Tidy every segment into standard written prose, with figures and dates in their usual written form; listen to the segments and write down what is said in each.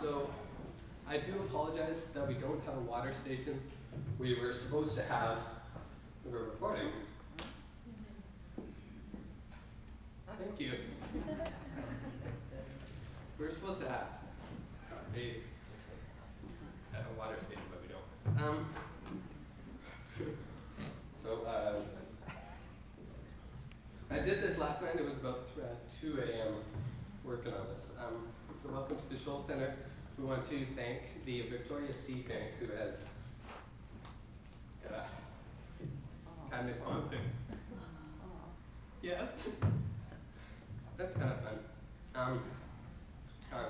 So, I do apologize that we don't have a water station. We were supposed to have, we were recording. Thank you. We were supposed to have a water station, but we don't. I did this last night. It was about 2 a.m. working on this. So welcome to the SHOAL Center. We want to thank the Victoria Sea Bank, who has had me sponsoring. Yes. That's kind of fun.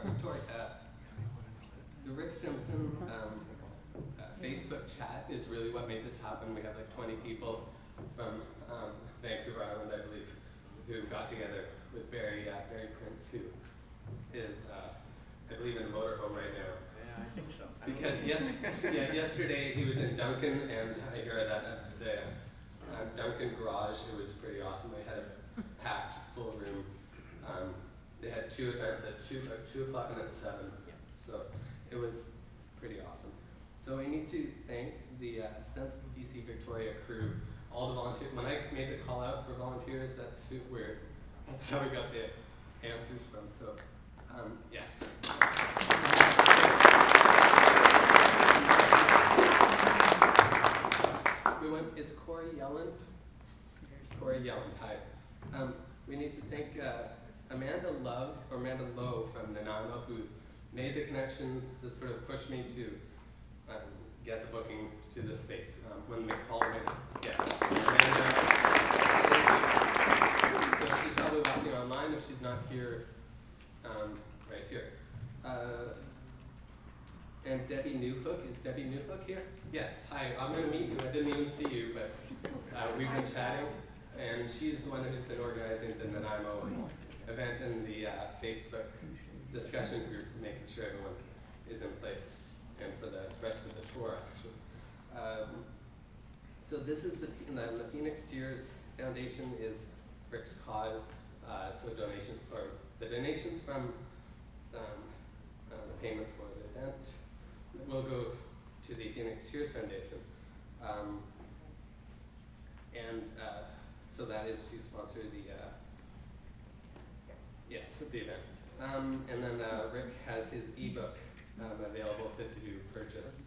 Victoria, the Rick Simpson Facebook chat is really what made this happen. We have like 20 people from Vancouver Island, I believe, who got together with Barry Prince, who is, I believe, in a motorhome right now. Yeah, I think so. Because yesterday he was in Duncan, and I hear that at the Duncan garage, it was pretty awesome. They had a packed, full room. They had 2 events at 2 o'clock and at 7. So it was pretty awesome. So I need to thank the Sensible BC Victoria crew, all the volunteers. When I made the call out for volunteers, that's how we got the answers from. So yes. Is Corey Yelland? Corey Yelland, hi. We need to thank Amanda Lowe from Nanaimo, who made the connection that sort of pushed me to get the booking to this space. When they called me, yes. Amanda, so she's probably watching online if she's not here, right here. And Debbie Newhook, is Debbie Newhook here? Yes, hi, I'm going to meet you. I didn't even see you, but we've been chatting, and she's the one who's been organizing the Nanaimo event and the Facebook discussion group, making sure everyone is in place, and for the rest of the tour, actually. So this is the Phoenix Tears Foundation is Rick's cause, so the donations from the payment for the event will go to the Phoenix Tears Foundation. So that is to sponsor the event. And then Rick has his ebook available to purchase.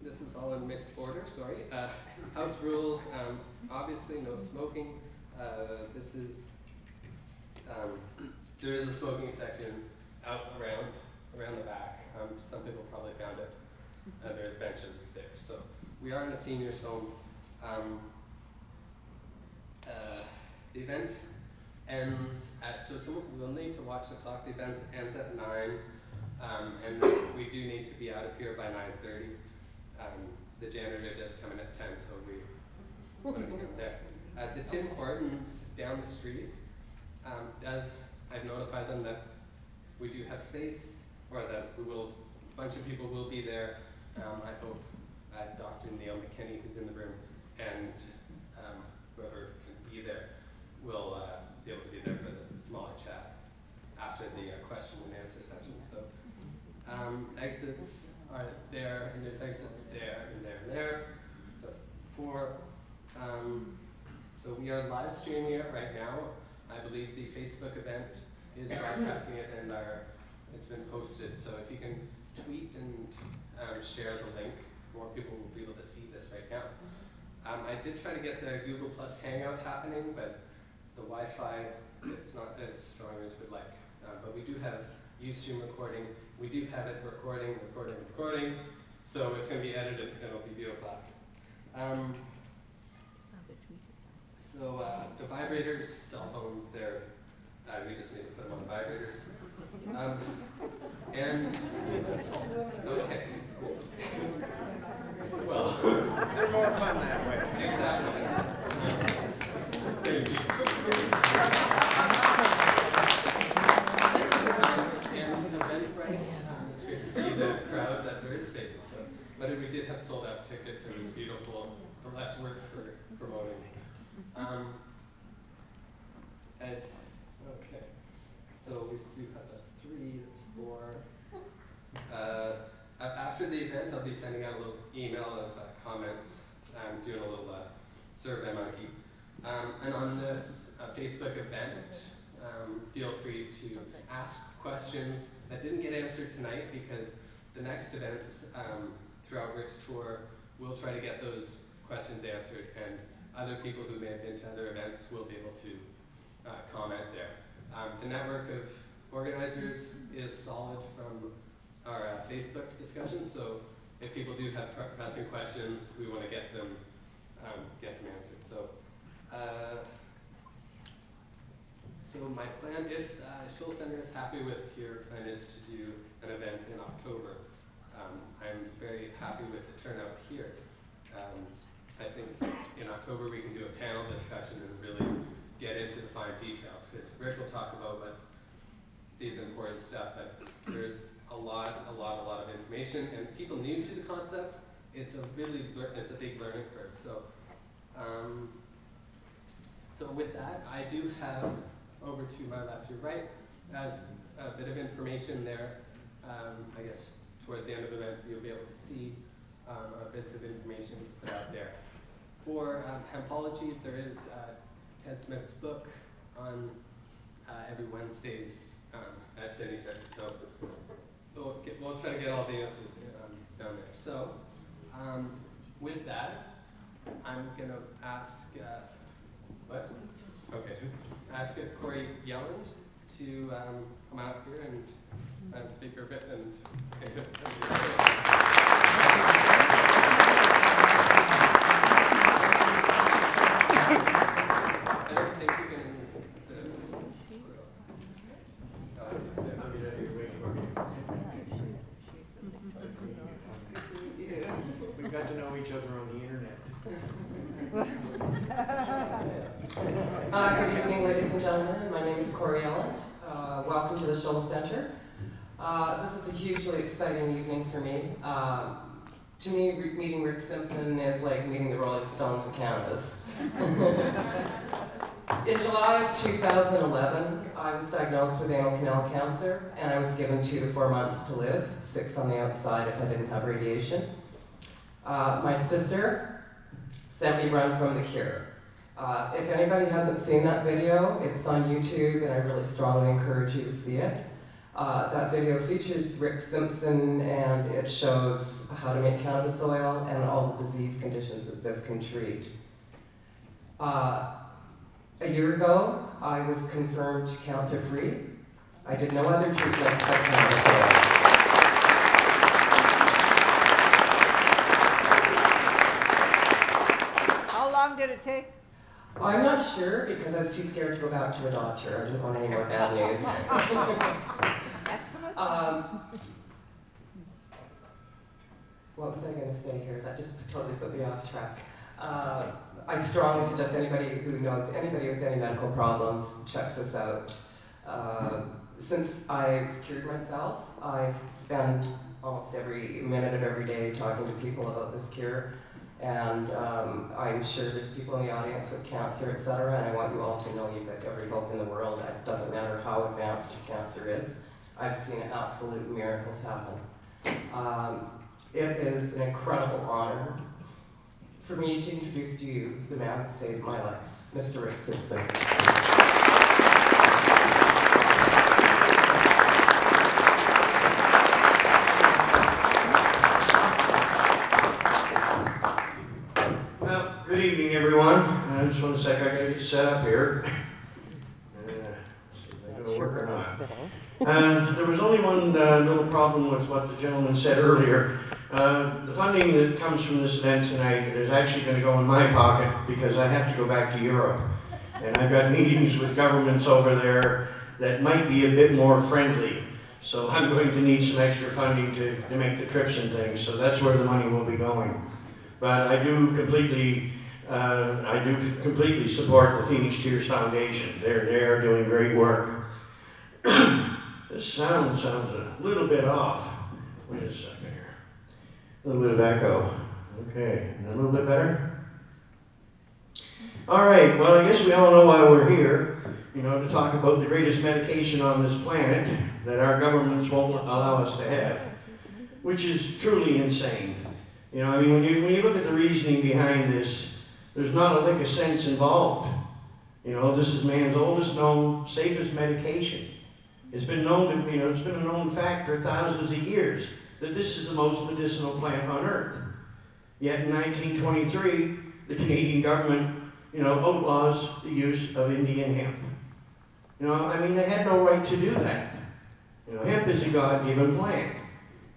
This is all in mixed order, sorry. House rules, obviously no smoking. There is a smoking section out around the back. Some people probably found it. There's benches there. So we are in a seniors home. The event ends at, so someone will need to watch the clock. The event ends at 9, and we do need to be out of here by 9:30. The janitor does come in at 10, so we want to be there. The Tim Hortons down the street I've notified them that we do have space, or that a bunch of people will be there. I hope Dr. Neil McKinney, who's in the room, and whoever can be there will be able to be there for the smaller chat after the question and answer session. So exits are there, and there's exits there, and there, and there. So 4. So we are live streaming it right now. I believe the Facebook event is broadcasting it, and it's been posted. So if you can tweet and share the link, more people will be able to see this right now. I did try to get the Google Plus Hangout happening, but the Wi-Fi, it's not as strong as we'd like. But we do have Ustream recording. We do have it recording. So it's going to be edited, and it'll be beautiful after. So the vibrators, cell phones, we just need to put them on vibrators. Okay. Well, they're more fun that way. Exactly. Thank you. And the Eventbrite, it's great to see the crowd that there is spaces. So, but we did have sold out tickets, and it was beautiful. The less work for promoting. for, after the event, I'll be sending out a little email of comments. I'm doing a little survey monkey. And on the Facebook event, feel free to ask questions that didn't get answered tonight, because the next events throughout Rick's tour, we'll try to get those questions answered, and other people who may have been to other events will be able to comment there. The network of organizers is solid from our Facebook discussion, so if people do have pressing questions, we want to get them answered. So my plan, if SHOAL Center is happy with your plan, is to do an event in October. I'm very happy with the turnout here. I think in October we can do a panel discussion and really get into the fine details, because Rick will talk about these important stuff, but there's a lot of information, and people new to the concept, it's a big learning curve. So with that, I do have, over to my left to right, as a bit of information there. I guess towards the end of the event, you'll be able to see bits of information put out there. For hempology, there is Ted Smith's book on every Wednesdays at Sidney Center. So we'll try to get all the answers down there. So with that, I'm going to ask, ask Corey Yelland to come out here and speak for a bit. I don't think you can do this. We got to know each other on the internet. Good evening, ladies and gentlemen. My name is Corey Yelland. Welcome to the SHOAL Center. This is a hugely exciting evening for me. To me, meeting Rick Simpson is like meeting the Rolling Stones of cannabis. In July of 2011, I was diagnosed with anal canal cancer, and I was given 2 to 4 months to live, 6 on the outside if I didn't have radiation. My sister sent me Run From the Cure. If anybody hasn't seen that video, it's on YouTube, and I really strongly encourage you to see it. That video features Rick Simpson, and it shows how to make cannabis oil and all the disease conditions that this can treat. A year ago, I was confirmed cancer-free. I did no other treatment but cannabis oil. How long did it take? I'm not sure, because I was too scared to go back to a doctor. I didn't want any more bad news. What was I going to say here? That just totally put me off track. I strongly suggest anybody who knows anybody with any medical problems checks this out. Since I've cured myself, I've spent almost every minute of every day talking to people about this cure. And I'm sure there's people in the audience with cancer, etc., and I want you all to know you've got every hope in the world. It doesn't matter how advanced your cancer is. I've seen absolute miracles happen. It is an incredible honor for me to introduce to you the man that saved my life, Mr. Rick Simpson. Well, good evening, everyone. Just one sec, I gotta get set up here. See if I go work or not. There was only one little problem with what the gentleman said earlier. The funding that comes from this event tonight is actually going to go in my pocket because I have to go back to Europe. And I've got meetings with governments over there that might be a bit more friendly. So I'm going to need some extra funding to make the trips and things. So that's where the money will be going. But I do completely support the Phoenix Tears Foundation. They're doing great work. This sounds a little bit off. Wait a second here. A little bit of echo. Okay, a little bit better? All right, well, I guess we all know why we're here. to talk about the greatest medication on this planet that our governments won't allow us to have, which is truly insane. I mean, when you look at the reasoning behind this, there's not a lick of sense involved. This is man's oldest known, safest medication. It's been known to, it's been a known fact for thousands of years that this is the most medicinal plant on earth. Yet in 1923, the Canadian government, outlaws the use of Indian hemp. I mean, they had no right to do that. Hemp is a God-given plant.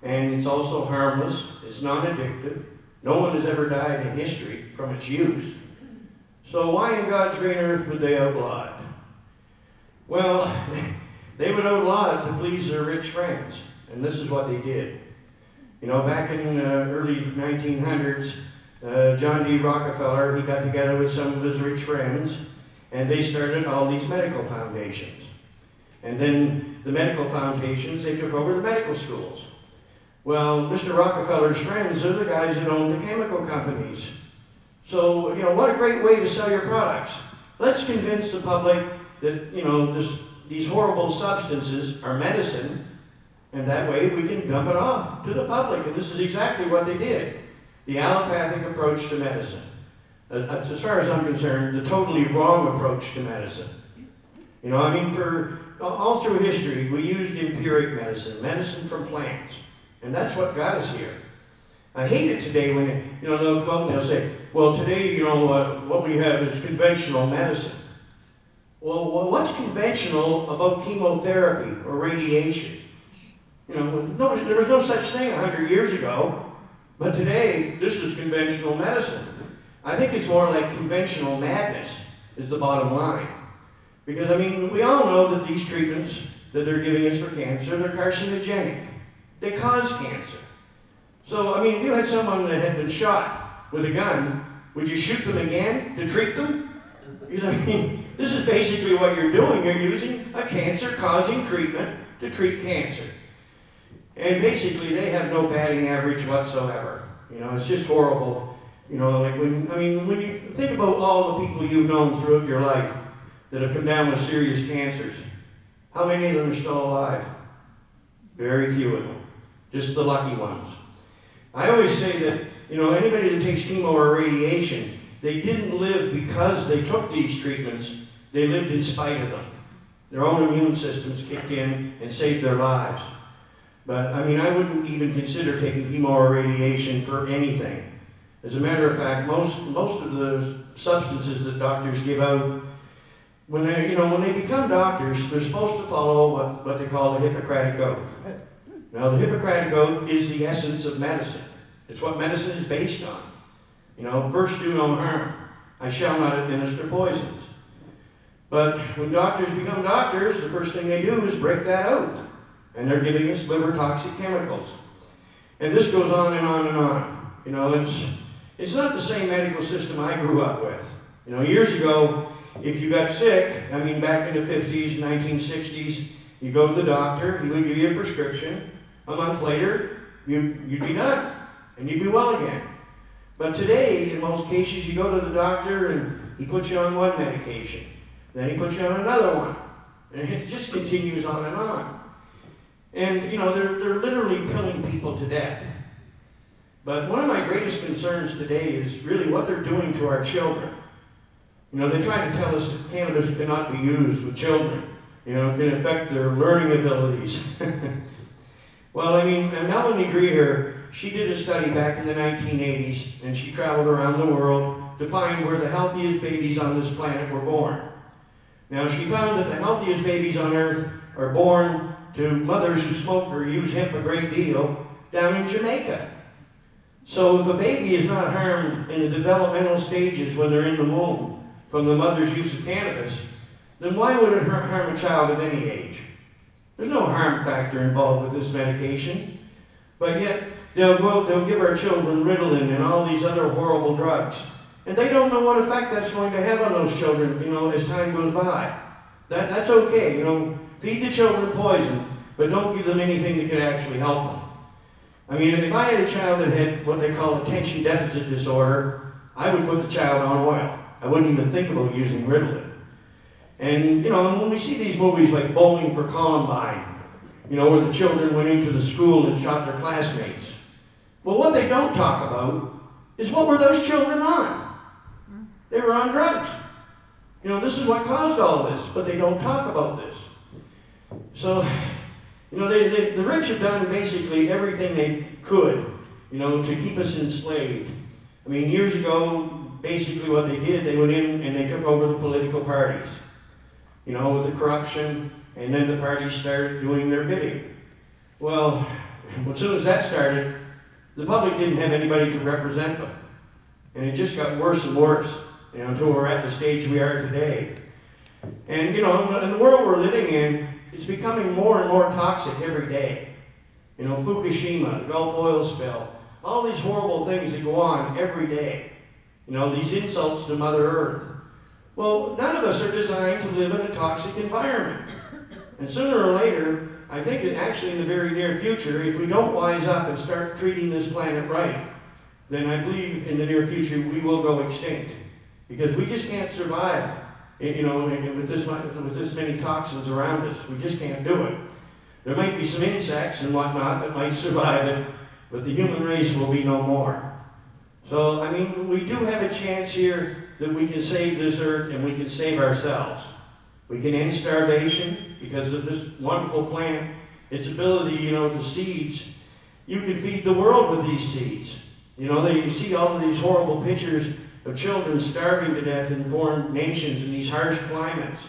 And it's also harmless, it's non-addictive. No one has ever died in history from its use. So why in God's green earth would they outlaw it? Well, they would outlaw it to please their rich friends. And this is what they did. Back in the early 1900s, John D. Rockefeller, he got together with some of his rich friends, and they started all these medical foundations. And then the medical foundations, they took over the medical schools. Well, Mr. Rockefeller's friends are the guys that own the chemical companies. So, what a great way to sell your products. Let's convince the public that, these horrible substances are medicine, and that way we can dump it off to the public. And this is exactly what they did. The allopathic approach to medicine. As far as I'm concerned, the totally wrong approach to medicine. I mean, for all through history, we used empiric medicine, medicine from plants. And that's what got us here. I hate it today when, they'll come out and they'll say, well, today, what we have is conventional medicine. Well, what's conventional about chemotherapy or radiation? There was no such thing 100 years ago. But today, this is conventional medicine. I think it's more like conventional madness is the bottom line. Because, I mean, we all know that these treatments that they're giving us for cancer, they're carcinogenic. They cause cancer. So, I mean, if you had someone that had been shot with a gun, would you shoot them again to treat them? This is basically what you're doing. You're using a cancer-causing treatment to treat cancer. And basically, they have no batting average whatsoever. It's just horrible. When you think about all the people you've known throughout your life that have come down with serious cancers, how many of them are still alive? Very few of them. Just the lucky ones. I always say that, anybody that takes chemo or radiation, they didn't live because they took these treatments. They lived in spite of them. Their own immune systems kicked in and saved their lives. But, I mean, I wouldn't even consider taking chemo or radiation for anything. As a matter of fact, most of the substances that doctors give out, when they become doctors, they're supposed to follow what they call the Hippocratic Oath. Now, the Hippocratic Oath is the essence of medicine. It's what medicine is based on. First do no harm. I shall not administer poisons. But when doctors become doctors, the first thing they do is break that oath. And they're giving us liver-toxic chemicals. And this goes on and on and on. It's not the same medical system I grew up with. Years ago, if you got sick, I mean, back in the 50s, 1960s, you go to the doctor, he would give you a prescription. A month later, you'd be done, and you'd be well again. But today, in most cases, you go to the doctor, and he puts you on one medication. Then he puts you on another one. And it just continues on and on. And, they're literally killing people to death. But one of my greatest concerns today is really what they're doing to our children. They try to tell us that cannabis cannot be used with children. It can affect their learning abilities. Well, I mean, Melanie Greer, she did a study back in the 1980s, and she traveled around the world to find where the healthiest babies on this planet were born. Now, she found that the healthiest babies on Earth are born to mothers who smoke or use hemp a great deal down in Jamaica. So if a baby is not harmed in the developmental stages when they're in the womb from the mother's use of cannabis, then why would it harm a child at any age? There's no harm factor involved with this medication. But yet, they'll give our children Ritalin and all these other horrible drugs. And they don't know what effect that's going to have on those children, as time goes by. That's okay, feed the children poison, but don't give them anything that could actually help them. I mean, if I had a child that had what they call attention deficit disorder, I would put the child on oil. I wouldn't even think about using Ritalin. And, you know, when we see these movies like Bowling for Columbine, you know, where the children went into the school and shot their classmates. Well, what they don't talk about is what were those children on? They were on drugs. You know, this is what caused all this, but they don't talk about this. So, you know, the rich have done basically everything they could, you know, to keep us enslaved. I mean, years ago, basically what they did, they went in and they took over the political parties, you know, with the corruption, and then the parties started doing their bidding. Well, as soon as that started, the public didn't have anybody to represent them. And it just got worse and worse, you know, until we're at the stage we are today. And, you know, in the world we're living in, it's becoming more and more toxic every day. You know, Fukushima, the Gulf oil spill, all these horrible things that go on every day. You know, these insults to Mother Earth. Well, none of us are designed to live in a toxic environment. And sooner or later, I think that actually in the very near future, if we don't wise up and start treating this planet right, then I believe in the near future we will go extinct. Because we just can't survive, you know, with this many toxins around us. We just can't do it. There might be some insects and whatnot that might survive it, but the human race will be no more. So, I mean, we do have a chance here that we can save this earth and we can save ourselves. We can end starvation because of this wonderful plant, its ability, you know, the seeds. You can feed the world with these seeds. You know, you see all of these horrible pictures of children starving to death in foreign nations in these harsh climates.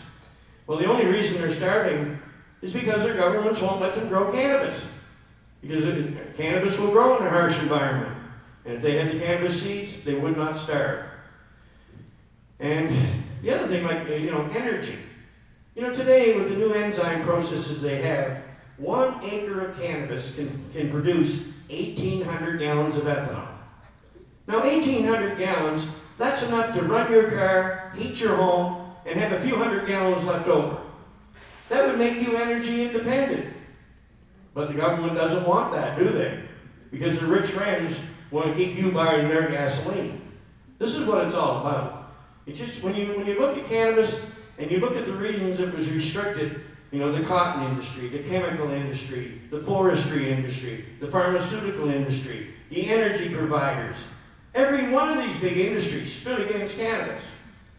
Well, the only reason they're starving is because their governments won't let them grow cannabis. Because cannabis will grow in a harsh environment. And if they had the cannabis seeds, they would not starve. And the other thing, like, you know, energy. You know, today, with the new enzyme processes they have, 1 acre of cannabis can produce 1,800 gallons of ethanol. Now, 1,800 gallons, that's enough to run your car, heat your home, and have a few hundred gallons left over. That would make you energy independent. But the government doesn't want that, do they? Because the rich friends want to keep you buying their gasoline. This is what it's all about. It's just, when you look at cannabis, and you look at the regions it was restricted, you know, the cotton industry, the chemical industry, the forestry industry, the pharmaceutical industry, the energy providers. Every one of these big industries stood against cannabis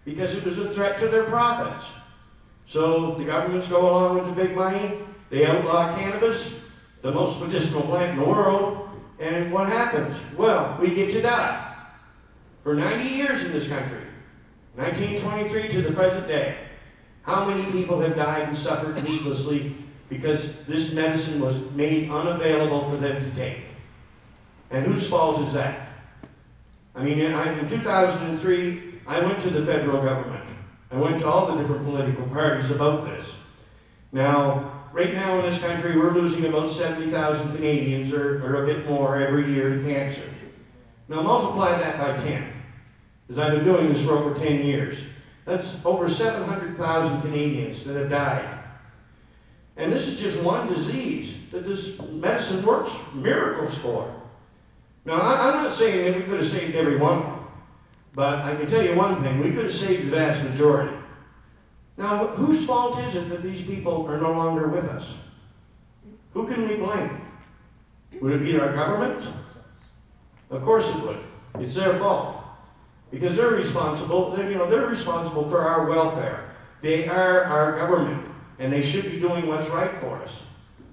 because it was a threat to their profits. So the governments go along with the big money, they outlaw cannabis, the most medicinal plant in the world, and what happens? Well, we get to die. For 90 years in this country, 1923 to the present day, how many people have died and suffered needlessly because this medicine was made unavailable for them to take? And whose fault is that? I mean, in 2003, I went to the federal government. I went to all the different political parties about this. Now, right now in this country, we're losing about 70,000 Canadians or a bit more every year to cancer. Now, multiply that by 10, because I've been doing this for over 10 years. That's over 700,000 Canadians that have died. And this is just one disease that this medicine works miracles for. Now, I'm not saying that we could have saved every one of them, but I can tell you one thing, we could have saved the vast majority. Now, whose fault is it that these people are no longer with us? Who can we blame? Would it be our government? Of course it would. It's their fault. Because they're responsible, they're responsible for our welfare. They are our government, and they should be doing what's right for us.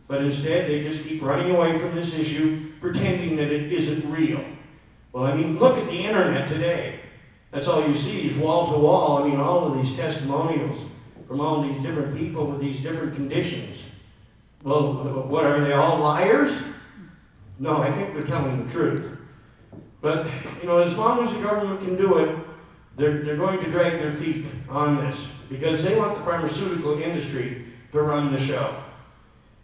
But instead, they just keep running away from this issue, pretending that it isn't real. Well, I mean, look at the internet today. That's all you see is wall to wall. I mean, all of these testimonials from all these different people with these different conditions. Well, what, are they all liars? No, I think they're telling the truth. But, you know, as long as the government can do it, they're going to drag their feet on this because they want the pharmaceutical industry to run the show.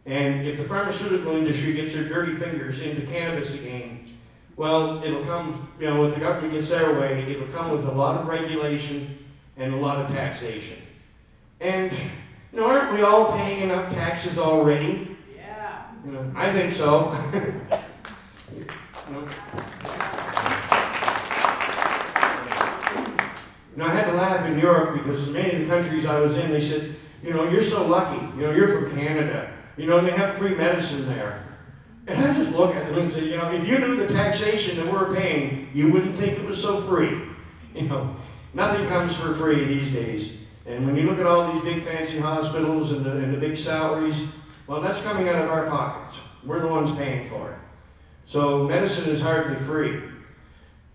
And if the pharmaceutical industry gets their dirty fingers into cannabis again, well, it'll come, you know, if the government gets their way, it'll come with a lot of regulation and a lot of taxation. And, you know, aren't we all paying enough taxes already? Yeah. You know, I think so. You know? You know, I had to laugh in Europe because in many of the countries I was in, they said, you know, you're so lucky. You know, you're from Canada. You know, and they have free medicine there. And I just look at them and say, you know, if you knew the taxation that we're paying, you wouldn't think it was so free. You know, nothing comes for free these days. And when you look at all these big fancy hospitals and the big salaries, well, that's coming out of our pockets. We're the ones paying for it. So medicine is hardly free.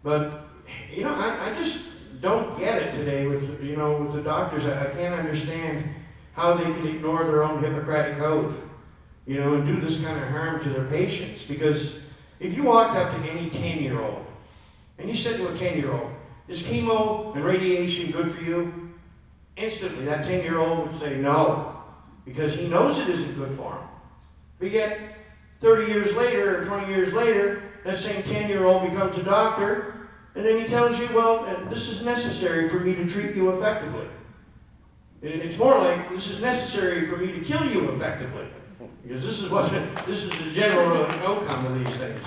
But, you know, I just don't get it today with, you know, with the doctors. I can't understand how they can ignore their own Hippocratic oath, you know, and do this kind of harm to their patients. Because if you walked up to any 10-year-old and you said to a 10-year-old, is chemo and radiation good for you? Instantly, that 10-year-old would say no, because he knows it isn't good for him. But yet, 30 years later or 20 years later, that same 10-year-old becomes a doctor, and then he tells you, well, this is necessary for me to treat you effectively. It's more like, this is necessary for me to kill you effectively. Because this is the general outcome of these things.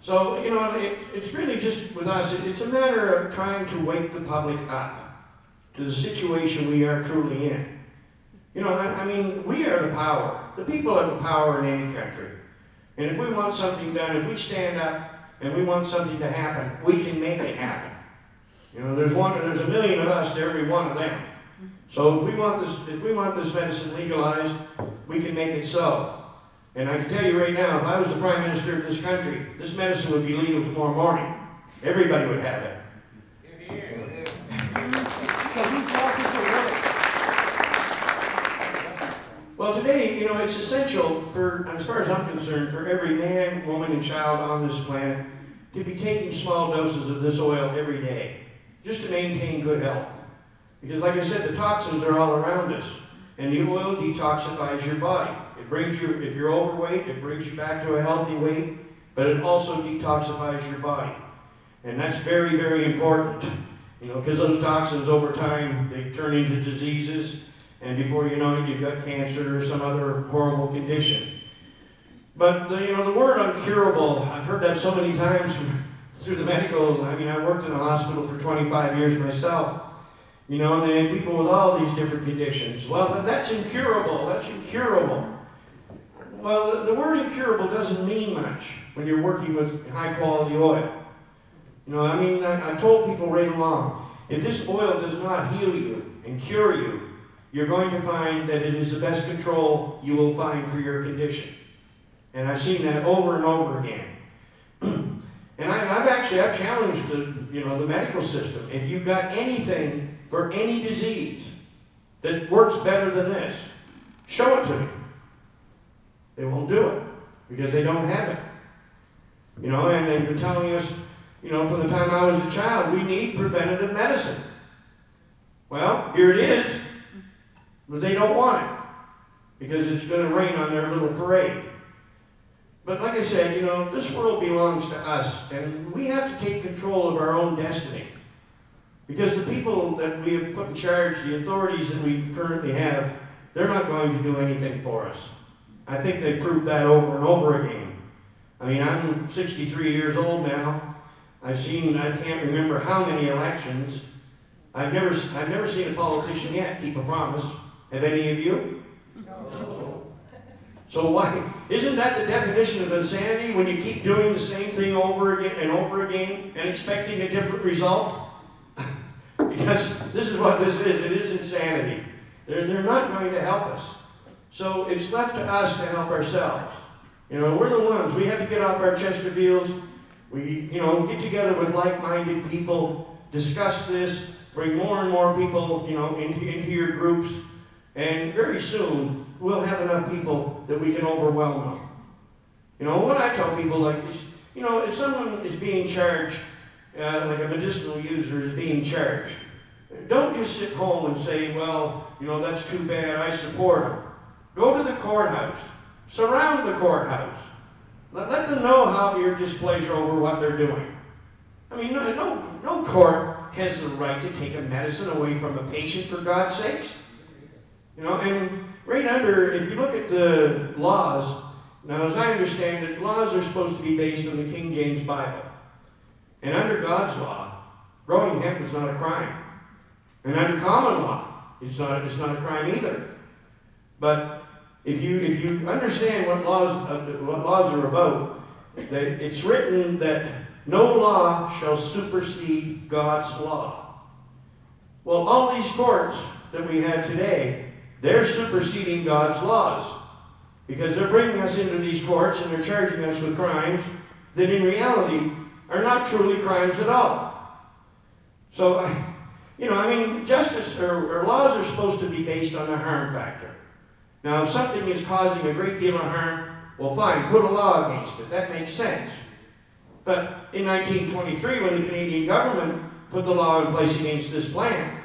So, you know, it's really just with us, it's a matter of trying to wake the public up to the situation we are truly in. You know, I mean, we are the power. The people are the power in any country. And if we want something done, if we stand up and we want something to happen, we can make it happen. You know, there's a million of us to every one of them. So if we want this medicine legalized, we can make it so. And I can tell you right now, if I was the Prime Minister of this country, this medicine would be legal tomorrow morning. Everybody would have it. Well, today, you know, it's essential for, as far as I'm concerned, for every man, woman, and child on this planet to be taking small doses of this oil every day, just to maintain good health. Because like I said, the toxins are all around us, and the oil detoxifies your body. It brings you, if you're overweight, it brings you back to a healthy weight, but it also detoxifies your body. And that's very, very important, you know, because those toxins over time, they turn into diseases, and before you know it, you've got cancer or some other horrible condition. But, you know, the word uncurable, I've heard that so many times through the medical, I mean, I worked in a hospital for 25 years myself, you know, and they had people with all these different conditions. Well, that's incurable, that's incurable. Well, the word incurable doesn't mean much when you're working with high-quality oil. You know, I mean, I told people right along, if this oil does not heal you and cure you, you're going to find that it is the best control you will find for your condition. And I've seen that over and over again. And I've challenged the medical system. If you've got anything for any disease that works better than this, show it to me. They won't do it because they don't have it. You know, and they've been telling us, you know, from the time I was a child, we need preventative medicine. Well, here it is, but they don't want it because it's going to rain on their little parade. But like I said, you know, this world belongs to us, and we have to take control of our own destiny. Because the people that we have put in charge, the authorities that we currently have, they're not going to do anything for us. I think they've proved that over and over again. I mean, I'm 63 years old now. I can't remember how many elections. I've never seen a politician yet keep a promise. Have any of you? No. So why, isn't that the definition of insanity, when you keep doing the same thing over again and expecting a different result? Because this is what this is. It is insanity. They're not going to help us. So it's left to us to help ourselves. You know, we're the ones. We have to get off our Chesterfields. We, you know, get together with like-minded people, discuss this, bring more and more people, you know, into your groups, and very soon we'll have enough people that we can overwhelm them. You know, what I tell people, like, is, you know, if someone is being charged, like a medicinal user is being charged, don't just sit home and say, well, you know, that's too bad, I support them. Go to the courthouse. Surround the courthouse. Let them know how your displeasure over what they're doing. I mean, no court has the right to take a medicine away from a patient, for God's sakes. You know, and right under, if you look at the laws, now as I understand it, laws are supposed to be based on the King James Bible. And under God's law, growing hemp is not a crime. And under common law, it's not a crime either. But if you understand what laws are about, it's written that no law shall supersede God's law. Well, all these courts that we have today, they're superseding God's laws. Because they're bringing us into these courts and they're charging us with crimes that in reality are not truly crimes at all. So, justice or laws are supposed to be based on the harm factor. Now, if something is causing a great deal of harm, well, fine, put a law against it. That makes sense. But in 1923, when the Canadian government put the law in place against this plant,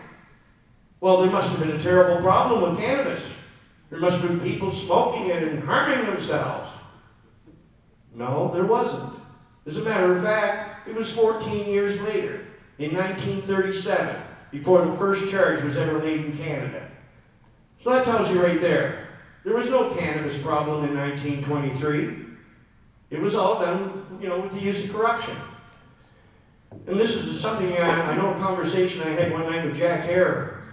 well, there must have been a terrible problem with cannabis. There must have been people smoking it and harming themselves. No, there wasn't. As a matter of fact, it was 14 years later, in 1937, before the first charge was ever laid in Canada. So that tells you right there. There was no cannabis problem in 1923. It was all done, with the use of corruption. And this is something, I know a conversation I had one night with Jack Hare.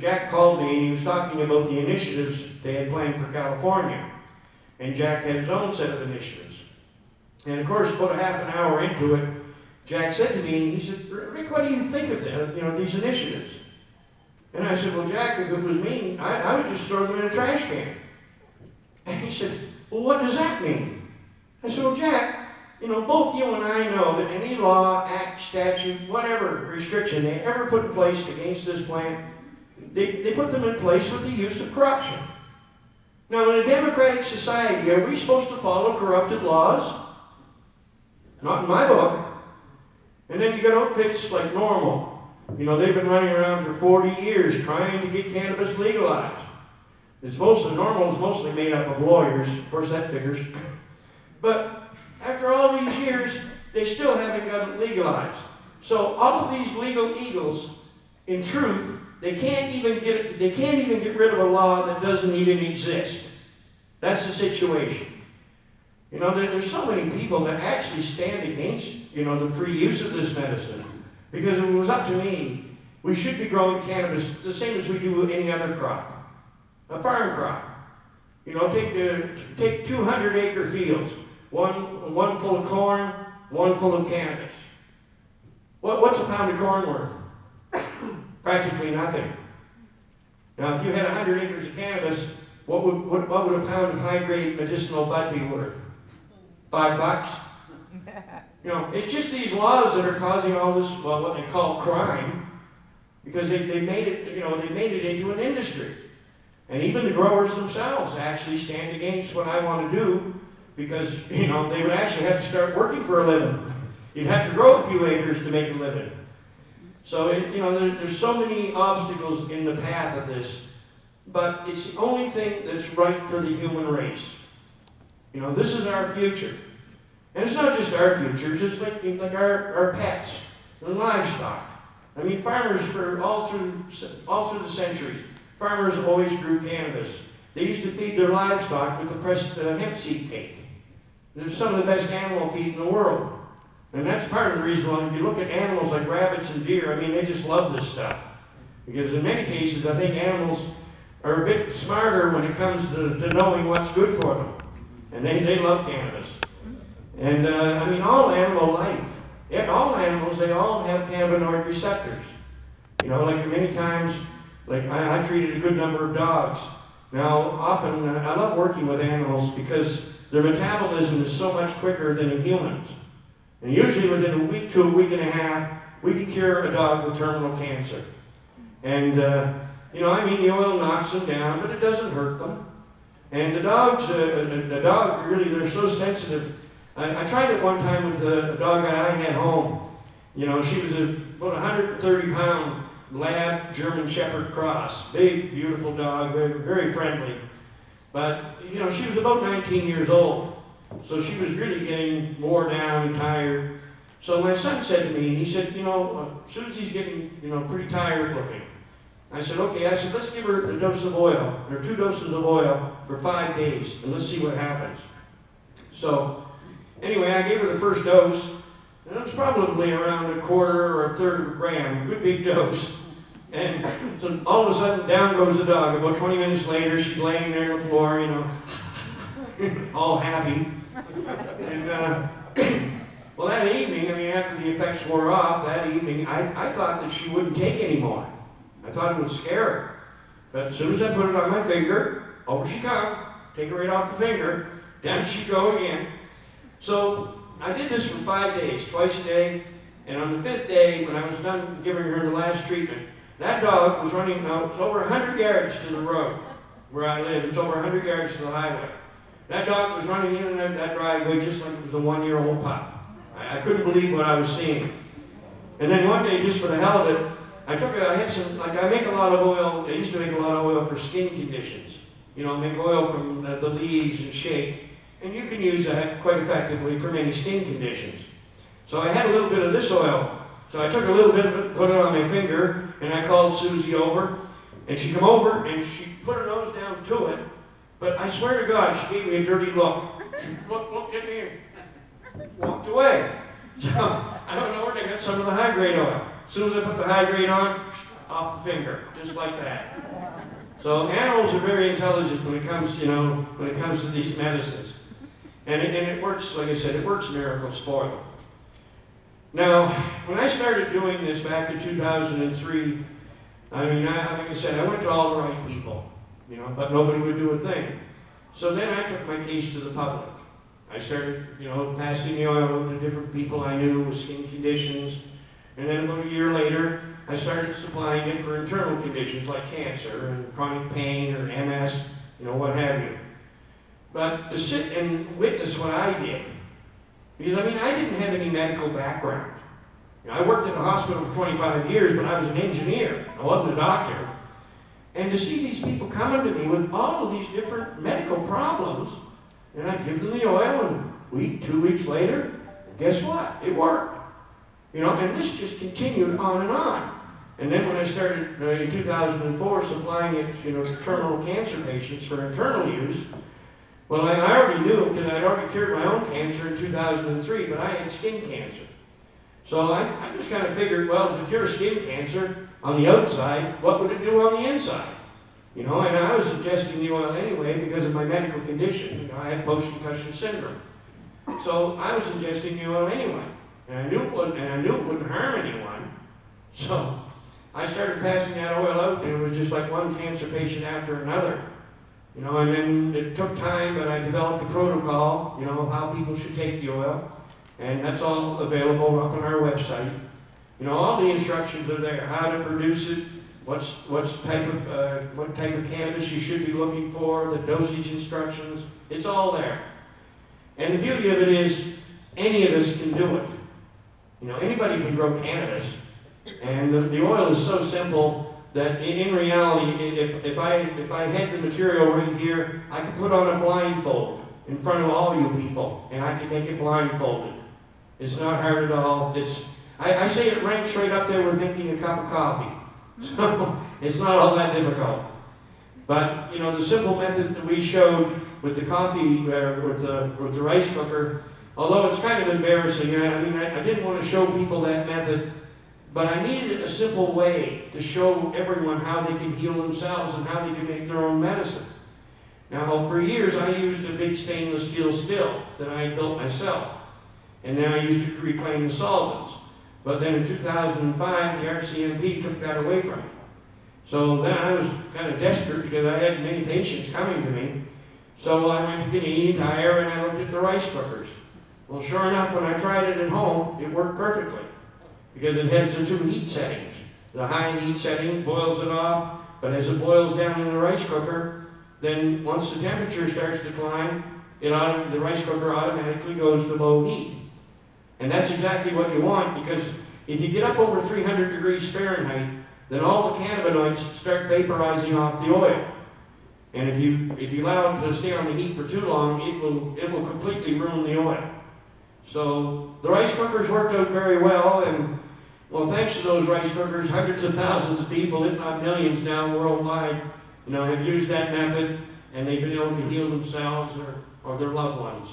Jack called me and he was talking about the initiatives they had planned for California. And Jack had his own set of initiatives. And of course, about a half an hour into it, Jack said to me, he said, "Rick, what do you think of these initiatives?" And I said, "Well, Jack, if it was me, I would just throw them in a trash can." And he said, "Well, what does that mean?" I said, "Well, Jack, both you and I know that any law, act, statute, whatever restriction they ever put in place against this plant, they put them in place with the use of corruption. Now, in a democratic society, are we supposed to follow corrupted laws? Not in my book." And then you got outfits like Normal. They've been running around for 40 years trying to get cannabis legalized. Normal is mostly made up of lawyers. Of course, that figures. But after all these years, they still haven't got it legalized. So all of these legal eagles, in truth, they can't even get rid of a law that doesn't even exist. That's the situation. There's so many people that actually stand against, the free use of this medicine. Because if it was up to me, we should be growing cannabis the same as we do any other crop. A farm crop. Take 200-acre fields. One full of corn, one full of cannabis. What's a pound of corn worth? Practically nothing. Now, if you had 100 acres of cannabis, what would a pound of high-grade medicinal bud be worth? $5? It's just these laws that are causing all this, what they call crime, because they made it into an industry. And even the growers themselves actually stand against what I want to do, because, they would actually have to start working for a living. You'd have to grow a few acres to make a living. So, there's so many obstacles in the path of this, but it's the only thing that's right for the human race. This is our future. And it's not just our future, it's like our pets and livestock. Farmers all through the centuries, farmers always grew cannabis. They used to feed their livestock with the pressed hemp seed cake. It's some of the best animal feed in the world. And that's part of the reason why if you look at animals like rabbits and deer, they just love this stuff. Because in many cases, I think animals are a bit smarter when it comes to knowing what's good for them. And they love cannabis. And all animal life, all animals, they all have cannabinoid receptors. Like many times, I treated a good number of dogs. Now, often, I love working with animals because their metabolism is so much quicker than in humans. And usually within a week to a week and a half, we can cure a dog with terminal cancer. And, the oil knocks them down, but it doesn't hurt them. And the dog, really, they're so sensitive. I tried it one time with a dog that I had home. She was about 130-pound lab German Shepherd cross. Big, beautiful dog, very, very friendly. But, she was about 19 years old. So she was really getting wore down and tired. So my son said to me, he said, Susie's getting, pretty tired looking. I said, okay. I said, let's give her a dose of oil, or 2 doses of oil for 5 days, and let's see what happens. So, anyway, I gave her the first dose, And it was probably around a quarter or a third of a gram, good big dose. And so all of a sudden, down goes the dog. About 20 minutes later, she's laying there on the floor, you know, all happy. And well, that evening, I mean, after the effects wore off, that evening, I thought that she wouldn't take any more. I thought it would scare her. But as soon as I put it on my finger, over she comes, take it right off the finger, down she'd go again. So I did this for 5 days, twice a day. And on the 5th day, when I was done giving her the last treatment, that dog was running out over 100 yards to the road where I live. It's over 100 yards to the highway. That dog was running in and out that driveway just like it was a 1-year-old pup. I couldn't believe what I was seeing. And then one day, just for the hell of it, I had some, like I make a lot of oil, I used to make a lot of oil for skin conditions. You know, I make oil from the leaves and shake, and you can use that quite effectively for many skin conditions. So I had a little bit of this oil. So I took a little bit of it, put it on my finger, and I called Susie over, and she come over, and she put her nose down to it, but I swear to God, she gave me a dirty look. She looked at me and walked away. So I don't know where they got some of the high-grade oil. As soon as I put the high-grade on, off the finger, just like that. So animals are very intelligent when it comes, you know, when it comes to these medicines. And it works, like I said, it works miracles for them. Now, when I started doing this back in 2003, I mean, like I said, I went to all the right people, you know, but nobody would do a thing. So then I took my case to the public. I started, you know, passing the oil to different people I knew with skin conditions. And then about a year later, I started supplying it for internal conditions like cancer and chronic pain or MS, you know, what have you. But to sit and witness what I did, because, I mean, I didn't have any medical background. You know, I worked at a hospital for 25 years, but I was an engineer. I wasn't a doctor. And to see these people coming to me with all of these different medical problems, and I'd give them the oil, and a week, 2 weeks later, guess what? It worked. You know, and this just continued on and on. And then when I started in 2004 supplying it, you know, to terminal cancer patients for internal use, well, I already knew because I'd already cured my own cancer in 2003, but I had skin cancer. So I just kind of figured, well, to cure skin cancer on the outside, what would it do on the inside? You know, and I was ingesting the oil anyway because of my medical condition. You know, I had post-concussion syndrome. So I was ingesting the oil anyway. And I knew it wouldn't harm anyone. So I started passing that oil out, and it was just like one cancer patient after another. You know, and then it took time, but I developed a protocol, you know, how people should take the oil. And that's all available up on our website. You know, all the instructions are there, how to produce it, what type of cannabis you should be looking for, the dosage instructions, it's all there. And the beauty of it is, any of us can do it. You know, anybody can grow cannabis. And the oil is so simple that in reality, if I had the material right here, I could put on a blindfold in front of all you people, and I could make it blindfolded. It's not hard at all. I say it ranks right up there with making a cup of coffee. So it's not all that difficult. But you know, the simple method that we showed with the coffee, with the rice cooker, although it's kind of embarrassing, I mean, I didn't want to show people that method, but I needed a simple way to show everyone how they can heal themselves and how they can make their own medicine. Now, for years, I used a big stainless steel still that I had built myself, and then I used it to reclaim the solvents. But then in 2005, the RCMP took that away from me. So then I was kind of desperate because I had many patients coming to me. So I went to Canadian Tire and I looked at the rice cookers. Well, sure enough, when I tried it at home, it worked perfectly because it has the 2 heat settings. The high heat setting boils it off, but as it boils down in the rice cooker, then once the temperature starts to climb, the rice cooker automatically goes to low heat. And that's exactly what you want, because if you get up over 300 degrees Fahrenheit, then all the cannabinoids start vaporizing off the oil. And if you allow it to stay on the heat for too long, it will completely ruin the oil. So the rice cookers worked out very well, and well, thanks to those rice cookers, hundreds of thousands of people, if not millions now worldwide, you know, have used that method, and they've been able to heal themselves or their loved ones.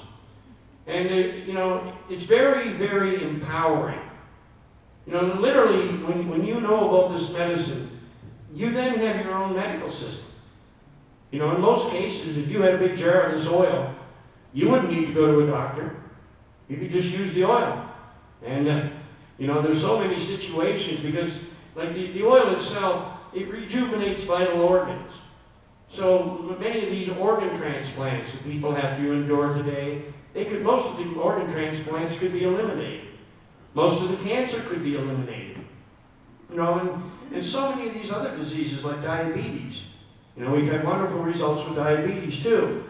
And, you know, it's very, very empowering. You know, literally, when you know about this medicine, you then have your own medical system. You know, in most cases, if you had a big jar of this oil, you wouldn't need to go to a doctor. You could just use the oil. And, you know, there's so many situations because, like, the oil itself, it rejuvenates vital organs. So many of these organ transplants that people have to endure today, most of the organ transplants could be eliminated. Most of the cancer could be eliminated. You know, and so many of these other diseases like diabetes. You know, we've had wonderful results with diabetes too.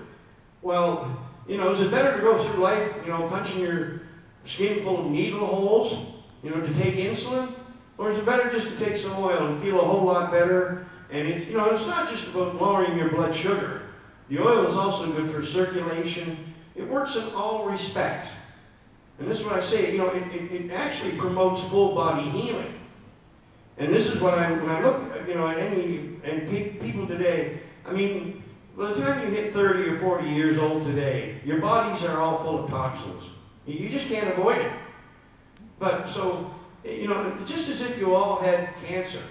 Well, you know, is it better to go through life, you know, punching your skin full of needle holes, you know, to take insulin? Or is it better just to take some oil and feel a whole lot better? And it, you know, it's not just about lowering your blood sugar. The oil is also good for circulation. It works in all respects. And this is what I say, you know, it actually promotes full body healing. And this is what when I look, you know, at people today, I mean, by the time you hit 30 or 40 years old today, your bodies are all full of toxins. You just can't avoid it. But so, you know, just as if you all had cancer,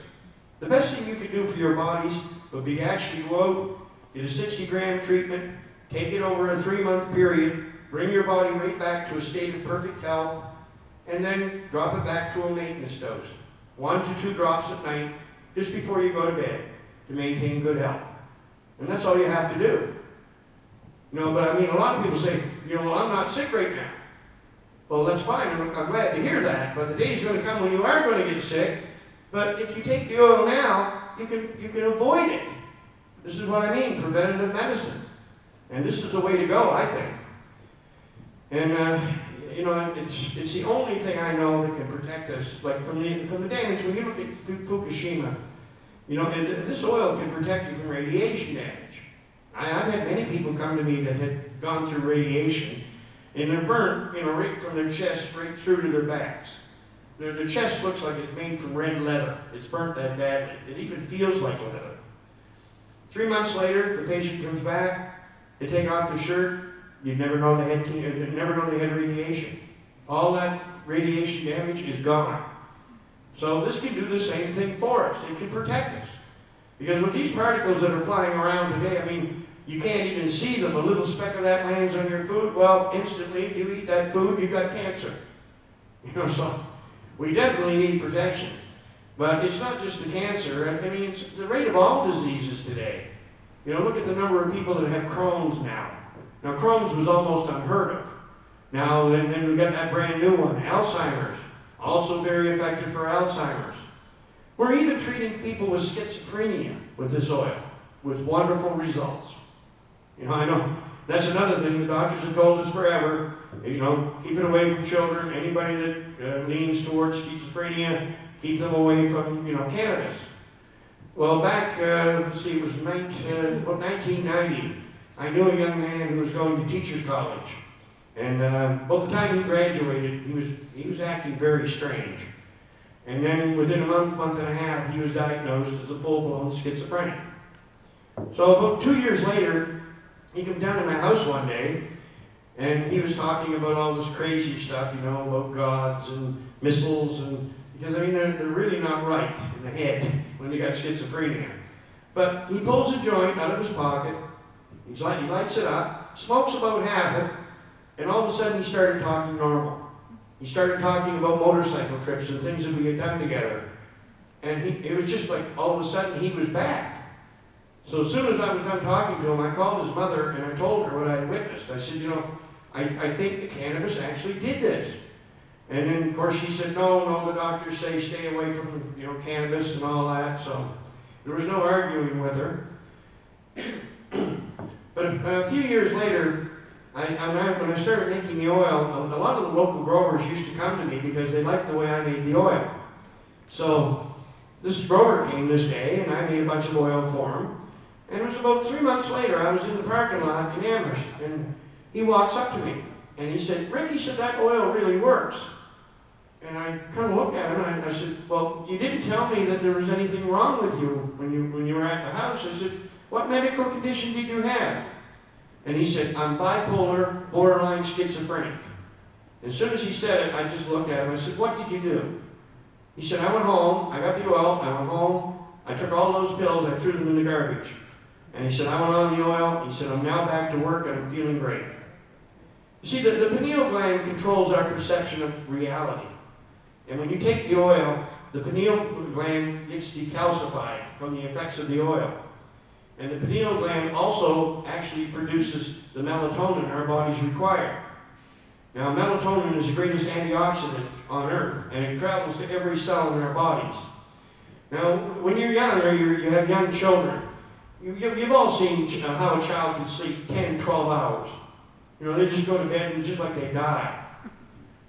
the best thing you could do for your bodies would be to actually go out, get a 60-gram treatment, take it over a 3-month period, bring your body right back to a state of perfect health, and then drop it back to a maintenance dose. 1 to 2 drops at night, just before you go to bed, to maintain good health. And that's all you have to do. You know, but I mean, a lot of people say, you know, well, I'm not sick right now. Well, that's fine, I'm glad to hear that, but the day's going to come when you are going to get sick. But if you take the oil now, you can avoid it. This is what I mean, preventative medicine. And this is the way to go, I think. And, you know, it's the only thing I know that can protect us, like from the damage. When you look at Fukushima, you know, and this oil can protect you from radiation damage. I've had many people come to me that had gone through radiation, and they're burnt, you know, right from their chest right through to their backs. Their chest looks like it's made from red leather. It's burnt that badly. It even feels like leather. 3 months later, the patient comes back, they take off their shirt, you'd never know they had radiation. All that radiation damage is gone. So this can do the same thing for us. It can protect us. Because with these particles that are flying around today, I mean, you can't even see them. A little speck of that lands on your food, well, instantly you eat that food, you've got cancer. You know, so we definitely need protection. But it's not just the cancer. I mean, it's the rate of all diseases today. You know, look at the number of people that have Crohn's now. Now, Crohn's was almost unheard of. Now, then we got that brand new one, Alzheimer's. Also very effective for Alzheimer's. We're even treating people with schizophrenia with this oil, with wonderful results. You know, I know that's another thing the doctors have told us forever. You know, keep it away from children. Anybody that leans towards schizophrenia, keep them away from, you know, cannabis. Well, back, let's see, it was 1990. I knew a young man who was going to teacher's college. And by the time he graduated, he was acting very strange. And then within a month and a half, he was diagnosed as a full-blown schizophrenic. So about 2 years later, he came down to my house one day, and he was talking about all this crazy stuff, you know, about gods and missiles, and because, I mean, they're really not right in the head when they got schizophrenia. But he pulls a joint out of his pocket, he lights it up, smokes about half it, and all of a sudden he started talking normal. He started talking about motorcycle trips and things that we had done together. And it was just like all of a sudden he was back. So as soon as I was done talking to him, I called his mother and I told her what I had witnessed. I said, you know, I think the cannabis actually did this. And then, of course, she said, no, the doctors say stay away from, you know, cannabis and all that. So there was no arguing with her. But a few years later, when I started making the oil, a lot of the local growers used to come to me because they liked the way I made the oil. So this grower came this day, and I made a bunch of oil for him. And it was about 3 months later, I was in the parking lot in Amherst, and he walks up to me, and he said, Rick, he said, that oil really works. And I kind of looked at him, and I said, well, you didn't tell me that there was anything wrong with you when you were at the house. I said, what medical condition did you have? And he said, I'm bipolar, borderline schizophrenic. As soon as he said it, I just looked at him. I said, what did you do? He said, I went home, I got the oil, I went home, I took all those pills, I threw them in the garbage. And he said, I went on the oil, he said, I'm now back to work and I'm feeling great. You see, the pineal gland controls our perception of reality. And when you take the oil, the pineal gland gets decalcified from the effects of the oil. And the pineal gland also actually produces the melatonin our bodies require. Now, melatonin is the greatest antioxidant on earth, and it travels to every cell in our bodies. Now, when you're young or you have young children, you've all seen how a child can sleep 10, 12 hours. You know, they just go to bed and it's just like they die.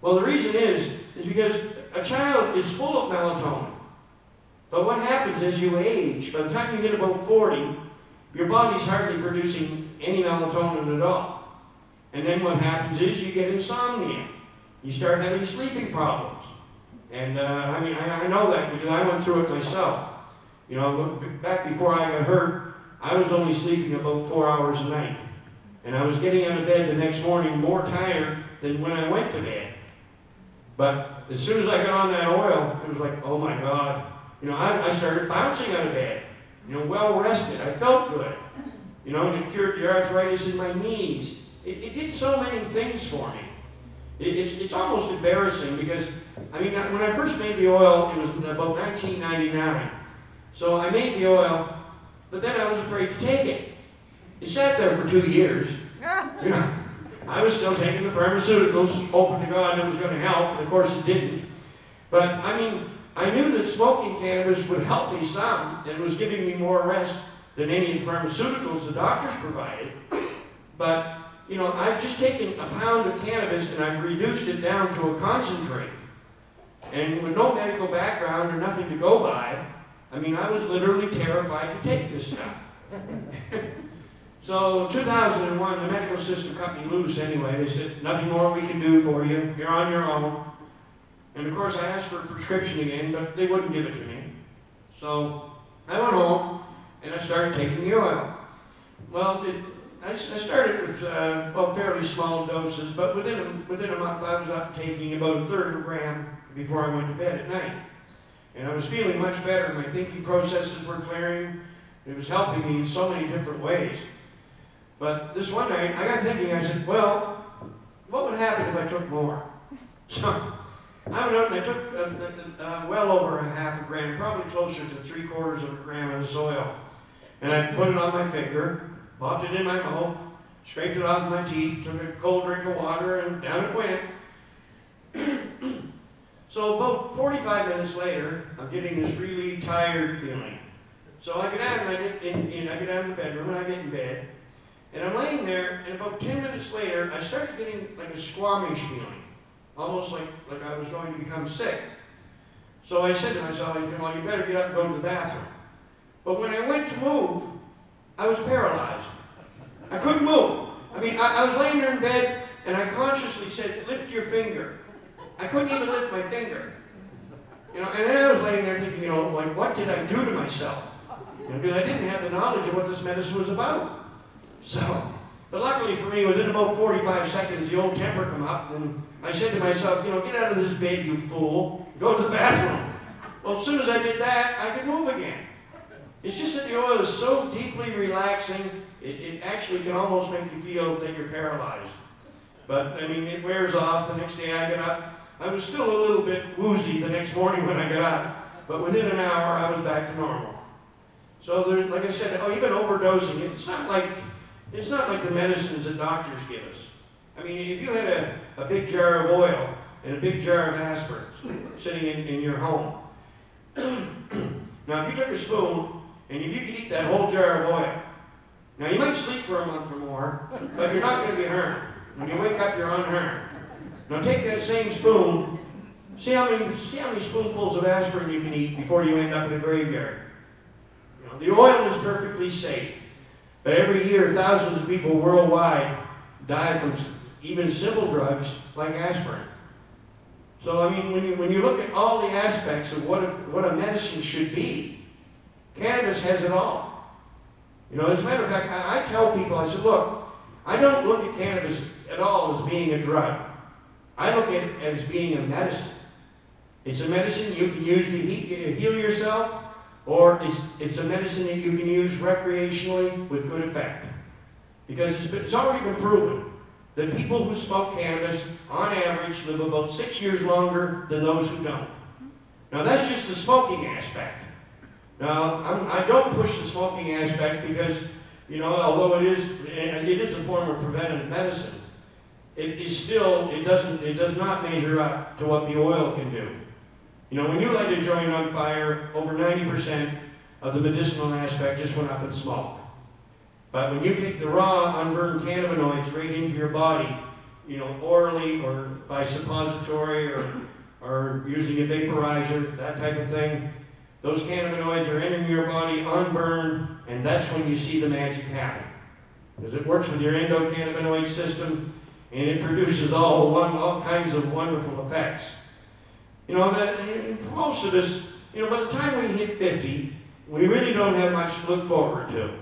Well, the reason is because a child is full of melatonin. But what happens as you age, by the time you hit about 40, your body's hardly producing any melatonin at all. And then what happens is you get insomnia. You start having sleeping problems. And I mean, I know that because I went through it myself. You know, back before I got hurt, I was only sleeping about 4 hours a night. And I was getting out of bed the next morning more tired than when I went to bed. But as soon as I got on that oil, it was like, oh my God. You know, I started bouncing out of bed. You know, well rested. I felt good. You know, and it cured the arthritis in my knees. It did so many things for me. It's almost embarrassing because, I mean, when I first made the oil, it was about 1999. So I made the oil, but then I was afraid to take it. It sat there for 2 years. You know, I was still taking the pharmaceuticals, hoping to God it was going to help, and of course it didn't. But, I mean, I knew that smoking cannabis would help me some, and it was giving me more rest than any of the pharmaceuticals the doctors provided. But, you know, I've just taken a pound of cannabis and I've reduced it down to a concentrate. And with no medical background or nothing to go by, I mean, I was literally terrified to take this stuff. So, 2001, the medical system cut me loose anyway. They said, nothing more we can do for you. You're on your own. And of course, I asked for a prescription again, but they wouldn't give it to me. So, I went home and I started taking the oil. Well, I started with well, fairly small doses, but within a month I was up taking about 1/3 of a gram before I went to bed at night. And I was feeling much better. My thinking processes were clearing. It was helping me in so many different ways. But this one night, I got thinking, I said, well, what would happen if I took more? So I went out and I took well over 1/2 gram, probably closer to 3/4 of a gram of this oil. And I put it on my finger, popped it in my mouth, scraped it off my teeth, took a cold drink of water, and down it went. So about 45 minutes later, I'm getting this really tired feeling. So I get out and I get out of the bedroom and I get in bed. And I'm laying there, and about 10 minutes later, I started getting like a squamish feeling. Almost like I was going to become sick. So I said to myself, well, you better get up and go to the bathroom. But when I went to move, I was paralyzed. I couldn't move. I mean, I was laying there in bed, and I consciously said, lift your finger. I couldn't even lift my finger. You know, and then I was laying there thinking, you know, like, what did I do to myself? You know, because I didn't have the knowledge of what this medicine was about. So, but luckily for me, within about 45 seconds, the old temper come up, and I said to myself, you know, get out of this bed, you fool. Go to the bathroom. Well, as soon as I did that, I could move again. It's just that the oil is so deeply relaxing, it actually can almost make you feel that you're paralyzed. But, I mean, it wears off. The next day I get up. I was still a little bit woozy the next morning when I got up, but within an hour I was back to normal. So, like I said, you've been overdosing. It's not like the medicines that doctors give us. I mean, if you had a big jar of oil and a big jar of aspirin sitting in your home, now if you took a spoon and if you could eat that whole jar of oil, now you might sleep for a month or more, but you're not going to be harmed. When you wake up, you're unharmed. Now take that same spoon, see how many spoonfuls of aspirin you can eat before you end up in a graveyard. You know, the oil is perfectly safe. But every year, thousands of people worldwide die from even simple drugs like aspirin. So, I mean, when you look at all the aspects of what a medicine should be, cannabis has it all. You know, as a matter of fact, I tell people, I said, look, I don't look at cannabis at all as being a drug. I look at it as being a medicine. It's a medicine you can use to heal yourself, or it's a medicine that you can use recreationally with good effect. Because it's already been proven that people who smoke cannabis, on average, live about 6 years longer than those who don't. Now that's just the smoking aspect. Now, I don't push the smoking aspect because, you know, although it is a form of preventive medicine, it does not measure up to what the oil can do. You know, when you light a joint on fire, over 90% of the medicinal aspect just went up in smoke. But when you take the raw, unburned cannabinoids right into your body, you know, orally or by suppository or using a vaporizer, that type of thing, those cannabinoids are entering your body unburned, and that's when you see the magic happen. Because it works with your endocannabinoid system, and it produces all kinds of wonderful effects. You know, most of us, you know, by the time we hit 50, we really don't have much to look forward to.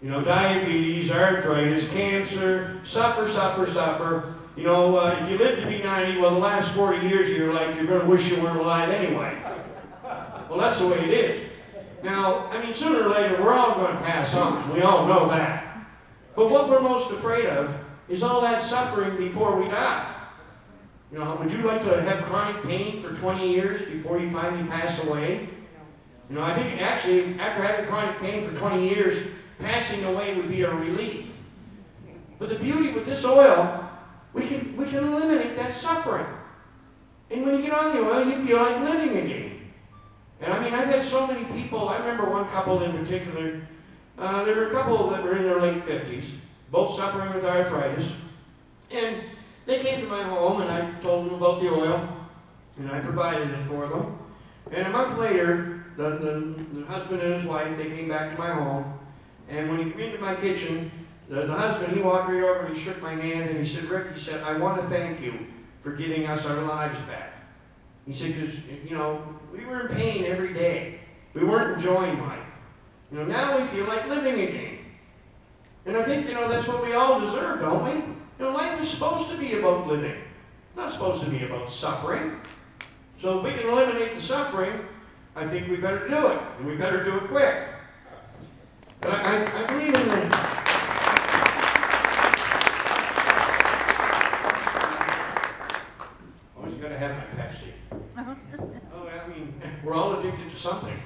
You know, diabetes, arthritis, cancer, suffer. You know, if you live to be 90, well, the last 40 years of your life, you're going to wish you weren't alive anyway. Well, that's the way it is. Now, I mean, sooner or later, we're all going to pass on. We all know that. But what we're most afraid of is all that suffering before we die. You know, would you like to have chronic pain for 20 years before you finally pass away? You know, I think actually, after having chronic pain for 20 years, passing away would be a relief. But the beauty with this oil, we can eliminate that suffering. And when you get on the oil, you feel like living again. And I mean, I've had so many people, I remember one couple in particular, there were a couple that were in their late 50s, both suffering with arthritis. And they came to my home and I told them about the oil, and I provided it for them. And a month later, the husband and his wife, they came back to my home, and when he came into my kitchen, the husband, he walked right over and he shook my hand and he said, "Rick," he said, "I want to thank you for giving us our lives back." He said, "Because, you know, we were in pain every day. We weren't enjoying life. You know, now we feel like living again." And I think, you know, that's what we all deserve, don't we? You know, life is supposed to be about living, not supposed to be about suffering. So if we can eliminate the suffering, I think we better do it, and we better do it quick. But I believe in the... Always got to have my Pepsi. Oh, I mean, we're all addicted to something.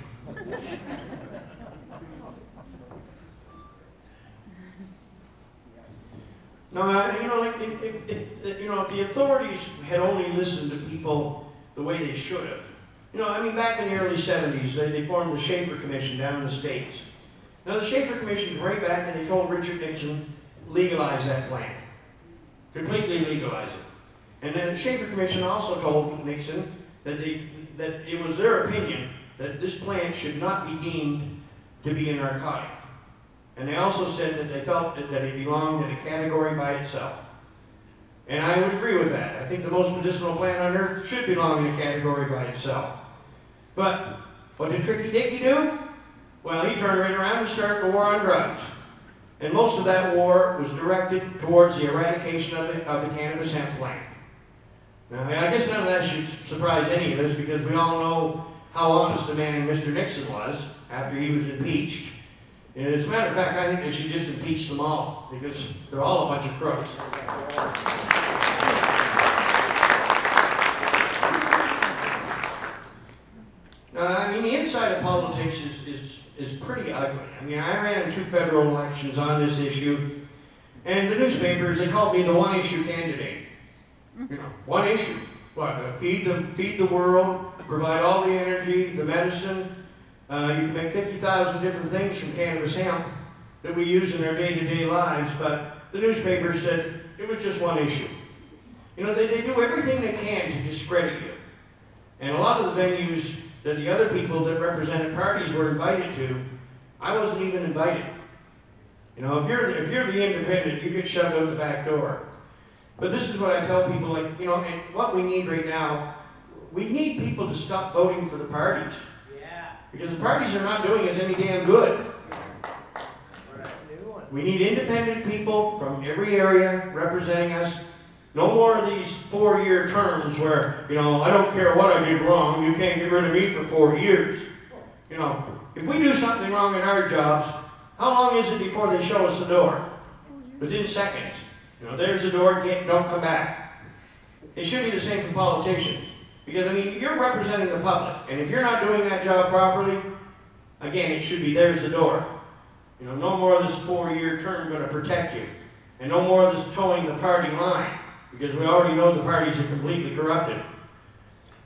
No, you know, like if the authorities had only listened to people the way they should have. You know, I mean, back in the early 70s, they formed the Schaefer Commission down in the States. Now, the Schaefer Commission came right back and they told Richard Nixon, legalize that plant. Completely legalize it. And then the Schaefer Commission also told Nixon that it was their opinion that this plant should not be deemed to be a narcotic. And they also said that they felt that it belonged in a category by itself. And I would agree with that. I think the most medicinal plant on earth should belong in a category by itself. But what did Tricky Dicky do? Well, he turned right around and started the war on drugs. And most of that war was directed towards the eradication of the cannabis hemp plant. Now, I guess none of that should surprise any of us, because we all know how honest a man Mr. Nixon was after he was impeached. And as a matter of fact, I think they should just impeach them all, because they're all a bunch of crooks. I mean, the inside of politics is pretty ugly. I mean, I ran in 2 federal elections on this issue, and the newspapers, they called me the one-issue candidate. You know, one issue. What? Feed the world, provide all the energy, the medicine. You can make 50,000 different things from cannabis hemp that we use in our day-to-day lives, but the newspapers said it was just one issue. You know, they do everything they can to discredit you. And a lot of the venues that the other people that represented parties were invited to, I wasn't even invited. You know, if you're the independent, you get shoved out the back door. But this is what I tell people, like, you know, and what we need right now, we need people to stop voting for the parties. Yeah. Because the parties are not doing us any damn good. New one. We need independent people from every area representing us. No more of these 4-year terms where, you know, I don't care what I did wrong, you can't get rid of me for 4 years. You know, if we do something wrong in our jobs, how long is it before they show us the door? Within seconds. You know, there's the door, don't come back. It should be the same for politicians. Because, I mean, you're representing the public, and if you're not doing that job properly, again, it should be, there's the door. You know, no more of this 4-year term going to protect you. And no more of this towing the party line, because we already know the parties are completely corrupted.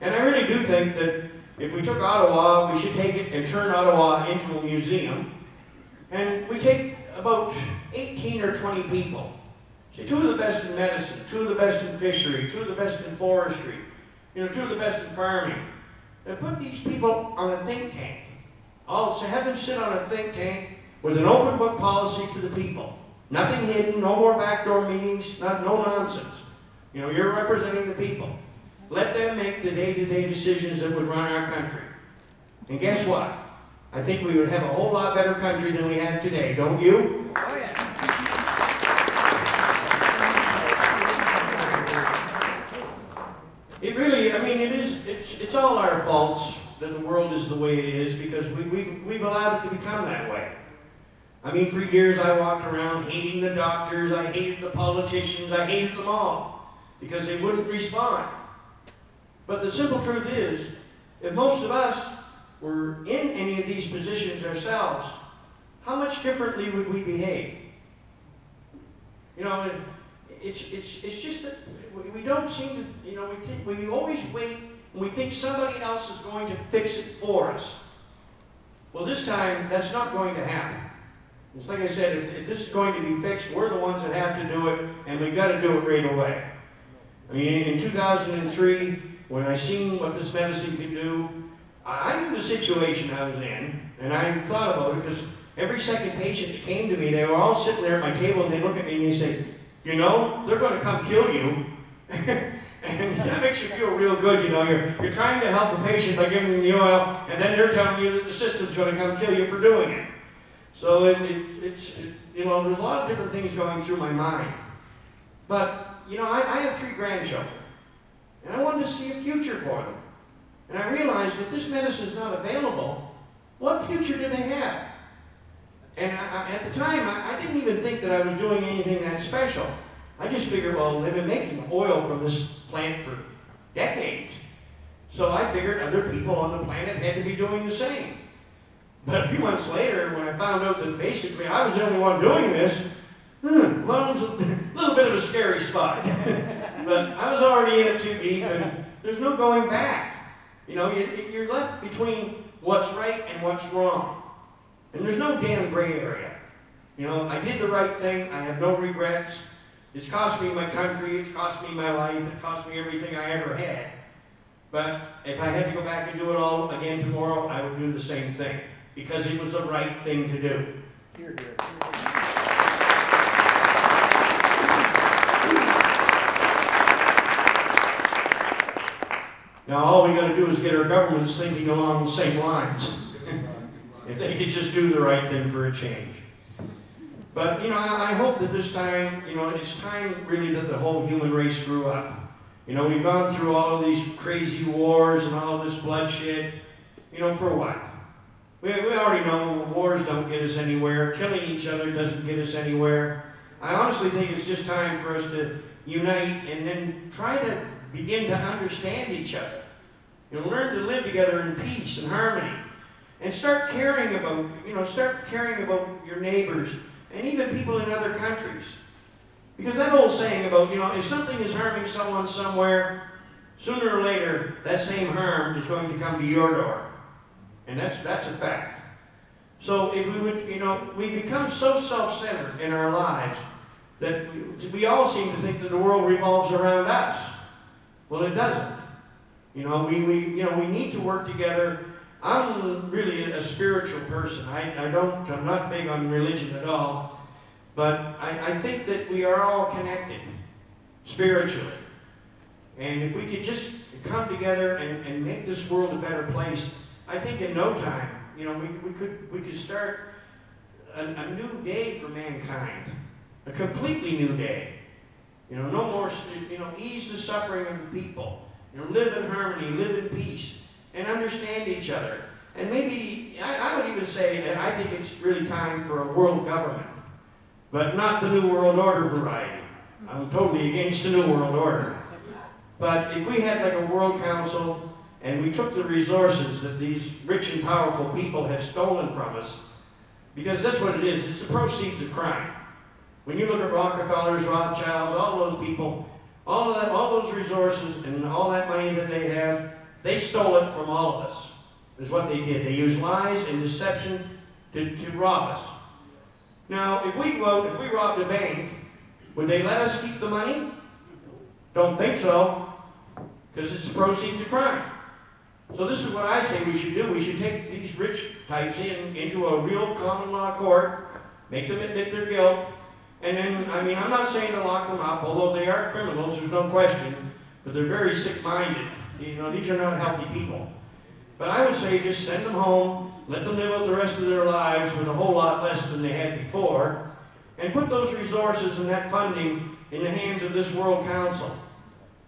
And I really do think that if we took Ottawa, we should take it and turn Ottawa into a museum. And we take about 18 or 20 people. Say 2 of the best in medicine, 2 of the best in fishery, 2 of the best in forestry, you know, 2 of the best in farming. And put these people on a think tank. Also have them sit on a think tank with an open book policy to the people. Nothing hidden, no more backdoor meetings, no nonsense. You know, you're representing the people. Let them make the day-to-day decisions that would run our country. And guess what? I think we would have a whole lot better country than we have today, don't you? Oh, yeah. It really, I mean, it's all our faults that the world is the way it is because we've allowed it to become that way. I mean, for years I walked around hating the doctors, I hated the politicians, I hated them all because they wouldn't respond. But the simple truth is, if most of us were in any of these positions ourselves, how much differently would we behave? You know, it's just that we don't seem to, you know, we always wait and we think somebody else is going to fix it for us. Well, this time, that's not going to happen. It's like I said, if this is going to be fixed, we're the ones that have to do it, and we've got to do it right away. I mean, in 2003, when I seen what this medicine could do, I knew the situation I was in, and I thought about it, because every second patient that came to me, they were all sitting there at my table, and they look at me and they say, you know, they're going to come kill you. And that makes you feel real good, you know. You're trying to help the patient by giving them the oil, and then they're telling you that the system's going to come kill you for doing it. So it's you know, there's a lot of different things going through my mind. But, you know, I have 3 grandchildren, and I wanted to see a future for them. And I realized if this medicine is not available, what future do they have? And at the time, I didn't even think that I was doing anything that special. I just figured, well, they've been making oil from this plant for decades. So I figured other people on the planet had to be doing the same. But a few months later, when I found out that basically I was the only one doing this, well, it was a little bit of a scary spot. But I was already in it too deep, and there's no going back. You know, you're left between what's right and what's wrong. And there's no damn gray area. You know, I did the right thing. I have no regrets. It's cost me my country. It's cost me my life. It cost me everything I ever had. But if I had to go back and do it all again tomorrow, I would do the same thing. Because it was the right thing to do. Here, here. Now all we got to do is get our governments thinking along the same lines. If they could just do the right thing for a change. But, you know, I hope that this time, you know, it's time really that the whole human race grew up. You know, we've gone through all of these crazy wars and all this bloodshed. You know, for what? We already know wars don't get us anywhere. Killing each other doesn't get us anywhere. I honestly think it's just time for us to unite and then try to begin to understand each other. You know, learn to live together in peace and harmony. And start caring about, you know, your neighbors and even people in other countries. Because that old saying about, you know, if something is harming someone somewhere, sooner or later, that same harm is going to come to your door. And that's a fact. So if we would, you know, we become so self-centered in our lives that we all seem to think that the world revolves around us. Well, it doesn't. You know, we need to work together. I'm really a spiritual person. I'm not big on religion at all, but I think that we are all connected spiritually. And if we could just come together and make this world a better place, I think in no time, you know, we could start a new day for mankind, a completely new day. You know, no more, you know, ease the suffering of the people. You know, live in harmony, live in peace, and understand each other. And maybe, I would even say that I think it's really time for a world government, but not the New World Order variety. I'm totally against the New World Order. But if we had like a World Council, and we took the resources that these rich and powerful people have stolen from us, because that's what it is, it's the proceeds of crime. When you look at Rockefellers, Rothschilds, all those people, all those resources and all that money that they have, they stole it from all of us, is what they did. They used lies and deception to rob us. Now, if we robbed a bank, would they let us keep the money? Don't think so, because it's the proceeds of crime. So this is what I say we should do. We should take these rich types into a real common law court, make them admit their guilt, and then, I mean, I'm not saying to lock them up, although they are criminals, there's no question, but they're very sick-minded. You know, these are not healthy people. But I would say just send them home, let them live out the rest of their lives with a whole lot less than they had before, and put those resources and that funding in the hands of this World Council.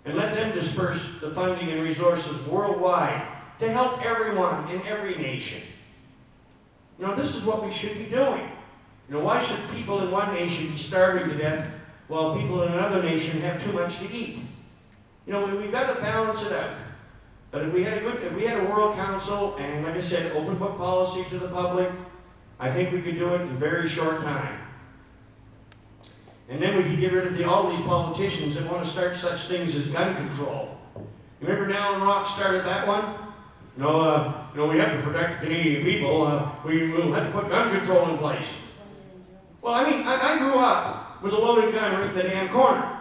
And let them disperse the funding and resources worldwide to help everyone in every nation. You know, this is what we should be doing. You know, why should people in one nation be starving to death while people in another nation have too much to eat? You know, we've got to balance it out. But if we had a World Council and, like I said, open book policy to the public, I think we could do it in a very short time. And then we could get rid of all these politicians that want to start such things as gun control. Remember Alan Rock started that one? You know, we have to protect the Canadian people. We will have to put gun control in place. Well, I mean, I grew up with a loaded gun right in the damn corner.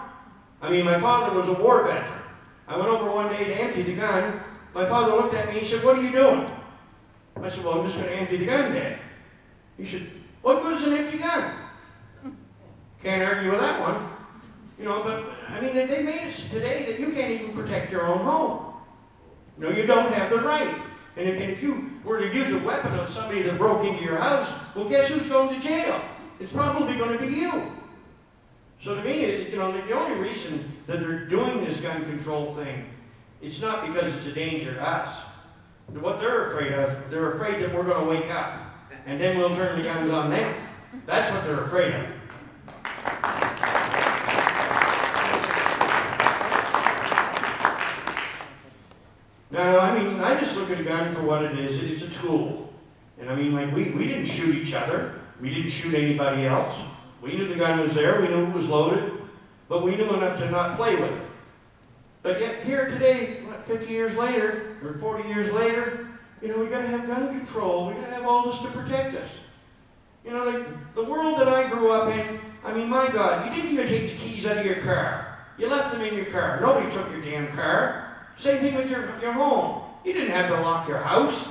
I mean, my father was a war veteran. I went over one day to empty the gun. My father looked at me and he said, "What are you doing?" I said, "Well, I'm just going to empty the gun, Dad." He said, "What good is an empty gun?" Can't argue with that one. You know, but, I mean, they made it today that you can't even protect your own home. You know, you don't have the right. And if you were to use a weapon on somebody that broke into your house, well, guess who's going to jail? It's probably going to be you. So to me, you know, the only reason that they're doing this gun control thing, it's not because it's a danger to us. What they're afraid of, they're afraid that we're going to wake up, and then we'll turn the guns on them. That's what they're afraid of. Now, I mean, I just look at a gun for what it is. It's a tool. And I mean, like, we didn't shoot each other. We didn't shoot anybody else. We knew the gun was there. We knew it was loaded. But we knew enough to not play with it. But yet, here today, what, 50 years later, or 40 years later, you know, we've got to have gun control. We've got to have all this to protect us. You know, like, the world that I grew up in, I mean, my God, you didn't even take the keys out of your car. You left them in your car. Nobody took your damn car. Same thing with your home. You didn't have to lock your house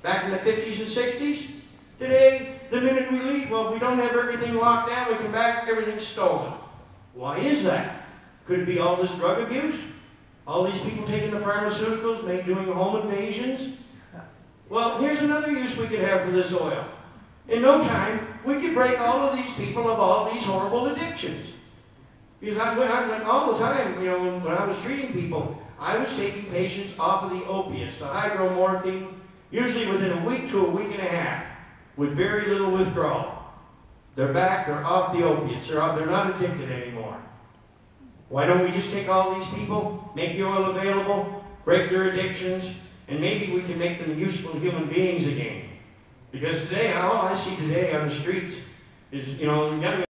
back in the 50s and 60s. Today, the minute we leave, well, we don't have everything locked down, we come back, everything's stolen. Why is that? Could it be all this drug abuse? All these people taking the pharmaceuticals, doing home invasions? Well, here's another use we could have for this oil. In no time, we could break all of these people of all these horrible addictions. Because I went all the time, you know, when I was treating people, I was taking patients off of the opiates, the hydromorphine, usually within a week to a week and a half, with very little withdrawal. They're back, they're off the opiates, they're not addicted anymore. Why don't we just take all these people, make the oil available, break their addictions, and maybe we can make them useful human beings again. Because today, all I see today on the streets is, you know, young